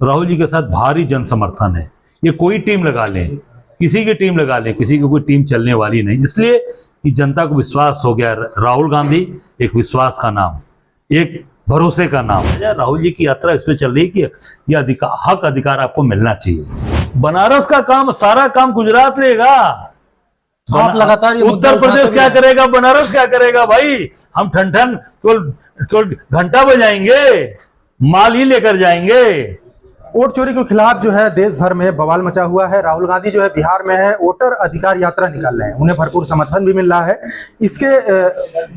राहुल जी के साथ भारी जन समर्थन है। ये कोई टीम लगा लें, किसी की टीम लगा लें, किसी की कोई टीम चलने वाली नहीं, इसलिए कि जनता को विश्वास हो गया। राहुल गांधी एक विश्वास का नाम, एक भरोसे का नाम है। राहुल जी की यात्रा इसमें चल रही है कि यह अधिकार, हक अधिकार आपको मिलना चाहिए। बनारस का काम, सारा काम गुजरात लेगा। आप लगातार उत्तर प्रदेश क्या करेगा, बनारस क्या करेगा भाई? हम ठन ठन केवल घंटा बजाएंगे, माल ही लेकर जाएंगे। वोट चोरी के खिलाफ जो है देश भर में बवाल मचा हुआ है। राहुल गांधी जो है बिहार में है, वोटर अधिकार यात्रा निकाल रहे हैं, उन्हें भरपूर समर्थन भी मिल रहा है। इसके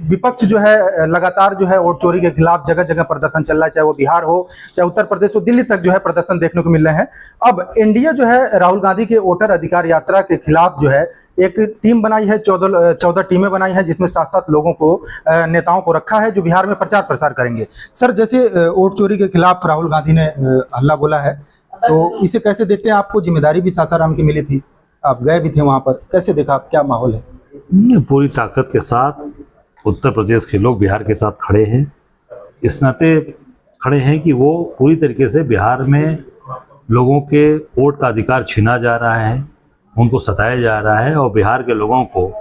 विपक्ष जो है लगातार जो है वोट चोरी के खिलाफ जगह जगह प्रदर्शन चल रहा है, चाहे वो बिहार हो, चाहे उत्तर प्रदेश हो, दिल्ली तक जो है प्रदर्शन देखने को मिल रहे हैं। अब एनडीए जो है राहुल गांधी के वोटर अधिकार यात्रा के खिलाफ जो है एक टीम बनाई है, 14 टीमें बनाई हैं, जिसमें 7-7 लोगों को, नेताओं को रखा है जो बिहार में प्रचार प्रसार करेंगे। सर, जैसे वोट चोरी के खिलाफ राहुल गांधी ने हल्ला बोला है, तो इसे कैसे देखते हैं? आपको जिम्मेदारी भी सासाराम की मिली थी, आप गए भी थे वहां पर, कैसे देखा आप, क्या माहौल है? पूरी ताकत के साथ उत्तर प्रदेश के लोग बिहार के साथ खड़े हैं। इस नाते खड़े हैं कि वो पूरी तरीके से बिहार में लोगों के वोट का अधिकार छीना जा रहा है, उनको सताया जा रहा है और बिहार के लोगों को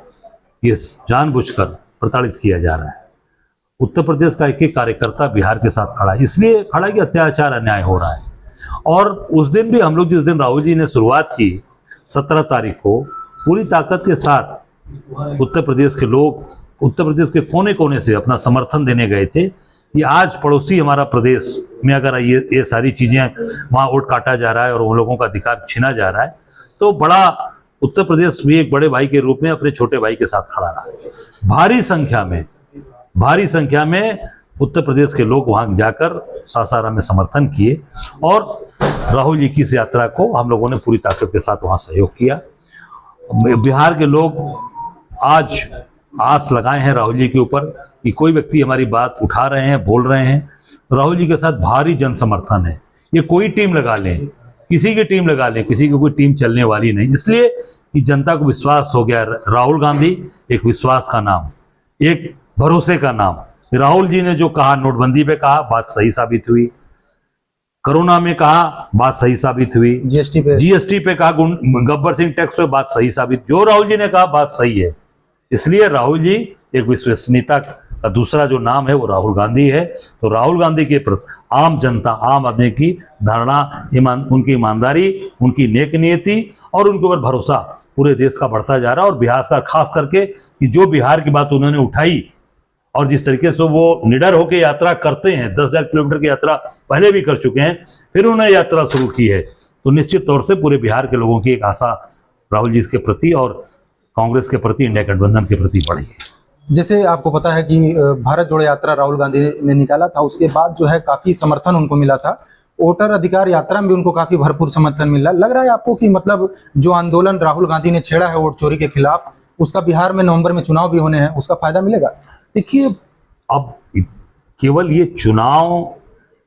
ये जानबूझकर प्रताड़ित किया जा रहा है। उत्तर प्रदेश का एक एक कार्यकर्ता बिहार के साथ खड़ा है, इसलिए खड़ा है कि अत्याचार अन्याय हो रहा है। और उस दिन भी हम लोग, जिस दिन राहुल जी ने शुरुआत की 17 तारीख को, पूरी ताकत के साथ उत्तर प्रदेश के लोग उत्तर प्रदेश के कोने कोने से अपना समर्थन देने गए थे कि आज पड़ोसी हमारा प्रदेश में अगर ये सारी चीज़ें, वहाँ वोट काटा जा रहा है और उन लोगों का अधिकार छीना जा रहा है, तो बड़ा उत्तर प्रदेश भी एक बड़े भाई के रूप में अपने छोटे भाई के साथ खड़ा रहा। भारी संख्या में उत्तर प्रदेश के लोग वहां जाकर सासाराम में समर्थन किए और राहुल जी की इस यात्रा को हम लोगों ने पूरी ताकत के साथ वहां सहयोग किया। बिहार के लोग आज आस लगाए हैं राहुल जी के ऊपर कि कोई व्यक्ति हमारी बात उठा रहे हैं, बोल रहे हैं। राहुल जी के साथ भारी जन समर्थन है। ये कोई टीम लगा लें, किसी की टीम लगा लें, किसी की कोई टीम चलने वाली नहीं, इसलिए कि जनता को विश्वास हो गया। राहुल गांधी एक विश्वास का नाम, एक भरोसे का नाम। राहुल जी ने जो कहा, नोटबंदी पे कहा, बात सही साबित हुई। कोरोना में कहा, बात सही साबित हुई। जीएसटी पे कहा, गब्बर सिंह टैक्स पे, बात सही साबित। जो राहुल जी ने कहा बात सही है, इसलिए राहुल जी एक विश्वसनीयता का दूसरा जो नाम है वो राहुल गांधी है। तो राहुल गांधी के प्रति आम जनता, आम आदमी की धारणा, उनकी ईमानदारी, उनकी नेक नीयति और उनके ऊपर भरोसा पूरे देश का बढ़ता जा रहा है। और बिहार का खास करके कि जो बिहार की बात उन्होंने उठाई और जिस तरीके से वो निडर होकर यात्रा करते हैं, 10,000 किलोमीटर की यात्रा पहले भी कर चुके हैं, फिर उन्होंने यात्रा शुरू की है, तो निश्चित तौर से पूरे बिहार के लोगों की एक आशा राहुल जी के प्रति और कांग्रेस के प्रति, इंडिया गठबंधन के प्रति बढ़ी है। जैसे आपको पता है कि भारत जोड़ो यात्रा राहुल गांधी ने निकाला था, उसके बाद जो है काफी समर्थन उनको मिला था। वोटर अधिकार यात्रा में भी उनको काफी भरपूर समर्थन मिला। लग रहा है आपको कि मतलब जो आंदोलन राहुल गांधी ने छेड़ा है वोट चोरी के खिलाफ, उसका बिहार में नवंबर में चुनाव भी होने हैं, उसका फायदा मिलेगा? देखिए, अब केवल ये चुनाव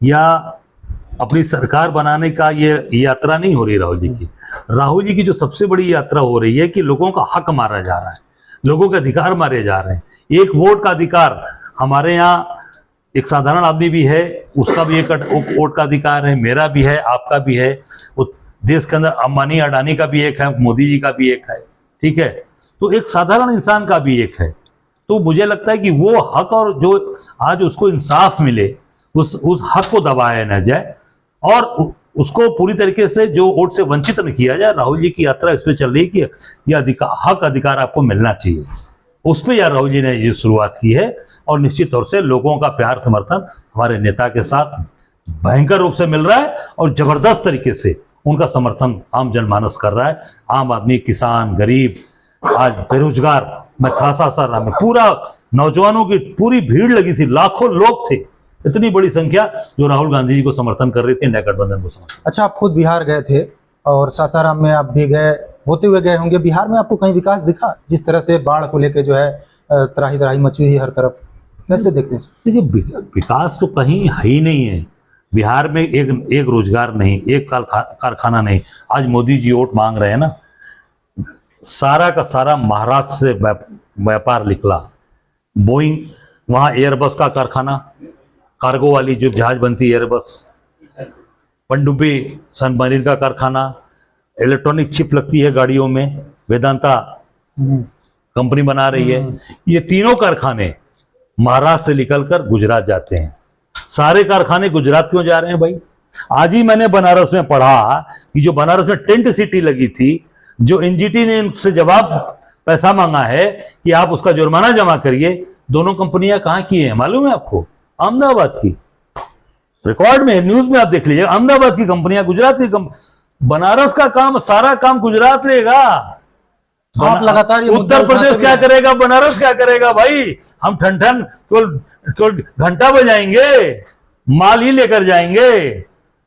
या अपनी सरकार बनाने का ये यात्रा नहीं हो रही राहुल जी की। राहुल जी की जो सबसे बड़ी यात्रा हो रही है कि लोगों का हक मारा जा रहा है, लोगों के अधिकार मारे जा रहे हैं। एक वोट का अधिकार, हमारे यहाँ एक साधारण आदमी भी है, उसका भी एक वोट का अधिकार है, मेरा भी है, आपका भी है, देश के अंदर अंबानी अडानी का भी एक है, मोदी जी का भी एक है, ठीक है, तो एक साधारण इंसान का भी एक है। तो मुझे लगता है कि वो हक और जो आज उसको इंसाफ मिले, उस हक को दबाया न जाए और उसको पूरी तरीके से जो वोट से वंचित न किया जाए। राहुल जी की यात्रा इस पे चल रही है कि यह हक अधिकार आपको मिलना चाहिए, उस पर यार राहुल जी ने ये शुरुआत की है। और निश्चित तौर से लोगों का प्यार समर्थन हमारे नेता के साथ भयंकर रूप से मिल रहा है और जबरदस्त तरीके से उनका समर्थन आम जनमानस कर रहा है। आम आदमी, किसान, गरीब, आज बेरोजगार में खासा सारा में पूरा नौजवानों की पूरी भीड़ लगी थी, लाखों लोग थे, इतनी बड़ी संख्या जो राहुल गांधी जी को समर्थन कर रही थी, इंडिया गठबंधन को समर्थन। अच्छा, आप खुद बिहार गए थे और सासाराम में आप भी गए, होते हुए गए होंगे। बिहार में आपको कहीं विकास दिखा? जिस तरह से बाढ़ को लेकर जो है त्राही त्राही मची हुई हर तरफ, कैसे देखते हैं? देखिए, विकास तो कहीं है ही नहीं है बिहार में। एक रोजगार नहीं, एक कारखाना नहीं। आज मोदी जी वोट मांग रहे हैं ना, सारा का सारा महाराष्ट्र से व्यापार निकला। बोइंग, वहाँ एयरबस का कारखाना, कार्गो वाली जो जहाज बनती है एयरबस, पनडुब्बी सनबर्नर का कारखाना, इलेक्ट्रॉनिक चिप लगती है गाड़ियों में, वेदांता कंपनी बना रही है। ये तीनों कारखाने महाराष्ट्र से निकलकर गुजरात जाते हैं। सारे कारखाने गुजरात क्यों जा रहे हैं भाई? आज ही मैंने बनारस में पढ़ा कि जो बनारस में टेंट सिटी लगी थी, जो एनजीटी ने उनसे जवाब पैसा मांगा है कि आप उसका जुर्माना जमा करिए, दोनों कंपनियां कहां की हैं मालूम है आपको? अहमदाबाद की। रिकॉर्ड में, न्यूज में आप देख लीजिए, अहमदाबाद की कंपनियां, गुजरात की बनारस का काम, सारा काम गुजरात लेगा। आप लगातार ये उत्तर प्रदेश क्या करेगा, बनारस क्या करेगा भाई? हम ठन ठन केवल घंटा बजाएंगे, माल ही लेकर जाएंगे,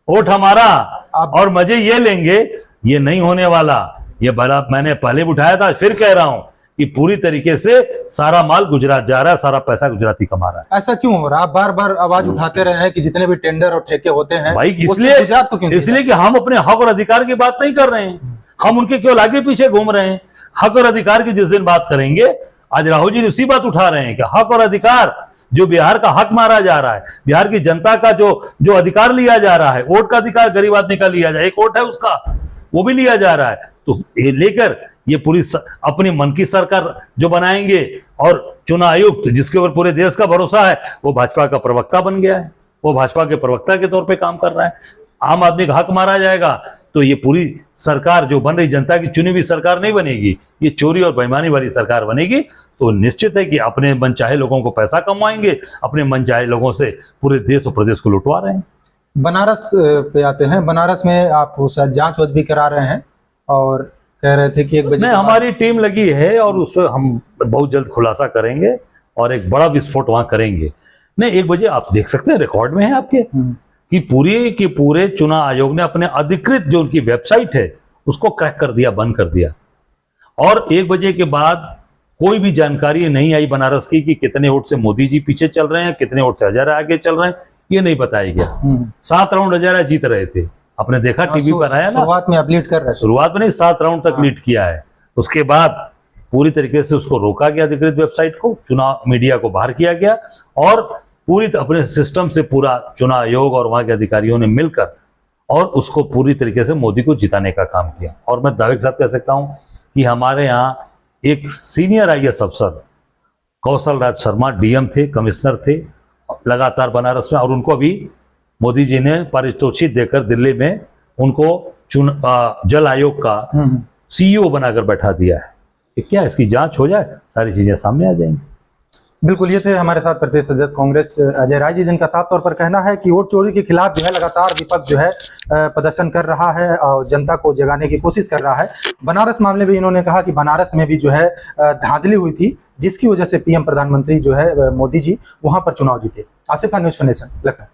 वोट हमारा और मजे ये लेंगे। ये नहीं होने वाला। ये बड़ा मैंने पहले भी उठाया था, फिर कह रहा हूं कि पूरी तरीके से सारा माल गुजरात जा रहा है, सारा पैसा गुजराती कमा रहा है। ऐसा क्यों हो रहा है? आप बार बार आवाज उठाते रहे हैं कि जितने भी टेंडर और ठेके होते हैं भाई इसलिए गुजरात को क्यों? इसलिए कि हम अपने हक और अधिकार की बात नहीं कर रहे हैं, हम उनके केवल आगे पीछे घूम रहे हैं। हक और अधिकार की जिस दिन बात करेंगे, आज राहुल जी ने उसी बात उठा रहे हैं कि हक और अधिकार, जो बिहार का हक मारा जा रहा है, बिहार की जनता का जो अधिकार लिया जा रहा है, वोट का अधिकार गरीब आदमी का लिया जाए, एक वोट है उसका, वो भी लिया जा रहा है। तो ये लेकर ये पूरी अपनी मन की सरकार जो बनाएंगे, और चुनाव आयुक्त जिसके ऊपर पूरे देश का भरोसा है, वो भाजपा का प्रवक्ता बन गया है, वो भाजपा के प्रवक्ता के तौर पे काम कर रहा है। आम आदमी का हक मारा जाएगा तो ये पूरी सरकार जो बन रही, जनता की चुनी हुई सरकार नहीं बनेगी, ये चोरी और बेईमानी वाली सरकार बनेगी। तो निश्चित है कि अपने मनचाहे लोगों को पैसा कमाएंगे, अपने मनचाहे लोगों से पूरे देश और प्रदेश को लुटवा रहे हैं। बनारस पे आते हैं। बनारस में आप शायद जांच वाच भी करा रहे हैं और कह रहे थे कि 1 बजे हमारी टीम लगी है और उस पर हम बहुत जल्द खुलासा करेंगे और एक बड़ा विस्फोट वहां करेंगे। नहीं, 1 बजे आप देख सकते हैं, रिकॉर्ड में है आपके, कि पूरे चुनाव आयोग ने अपने अधिकृत जो उनकी वेबसाइट है उसको क्रैक कर दिया, बंद कर दिया। और 1 बजे के बाद कोई भी जानकारी नहीं आई बनारस की कि कितने वोट से मोदी जी पीछे चल रहे हैं, कितने वोट से हजारा आगे चल रहे हैं, ये नहीं बताया गया। 7 राउंड हजारा जीत रहे थे, आपने देखा टीवी पर आया ना। शुरुआत में आप लीड कर रहे हैं, शुरुआत में नहीं, 7 राउंड तक लीड किया है। उसके बाद पूरी तरीके से उसको रोका गया, अधिकृत वेबसाइट को, चुनाव मीडिया को बाहर किया गया, और पूरी अपने सिस्टम से पूरा चुनाव आयोग और वहां के अधिकारियों ने मिलकर और उसको पूरी तरीके से मोदी को जिताने का काम किया। और मैं दावे के साथ कह सकता हूं कि हमारे यहाँ एक सीनियर IAS अफसर कौशल राज शर्मा डीएम थे, कमिश्नर थे लगातार बनारस में, और उनको अभी मोदी जी ने पारितोषिक देकर दिल्ली में उनको जल आयोग का CEO बनाकर बैठा दिया है। क्या इसकी जांच हो जाए, सारी चीजें सामने आ जाएंगी। बिल्कुल। ये थे हमारे साथ प्रदेश अध्यक्ष कांग्रेस अजय राय जी, जिनका साफ तौर पर कहना है कि वोट चोरी के खिलाफ जो है लगातार विपक्ष जो है प्रदर्शन कर रहा है और जनता को जगाने की कोशिश कर रहा है। बनारस मामले में इन्होंने कहा कि बनारस में भी जो है धांधली हुई थी, जिसकी वजह से PM प्रधानमंत्री जो है मोदी जी वहां पर चुनाव जीते। Asif Khan, news 4 nation, Lucknow.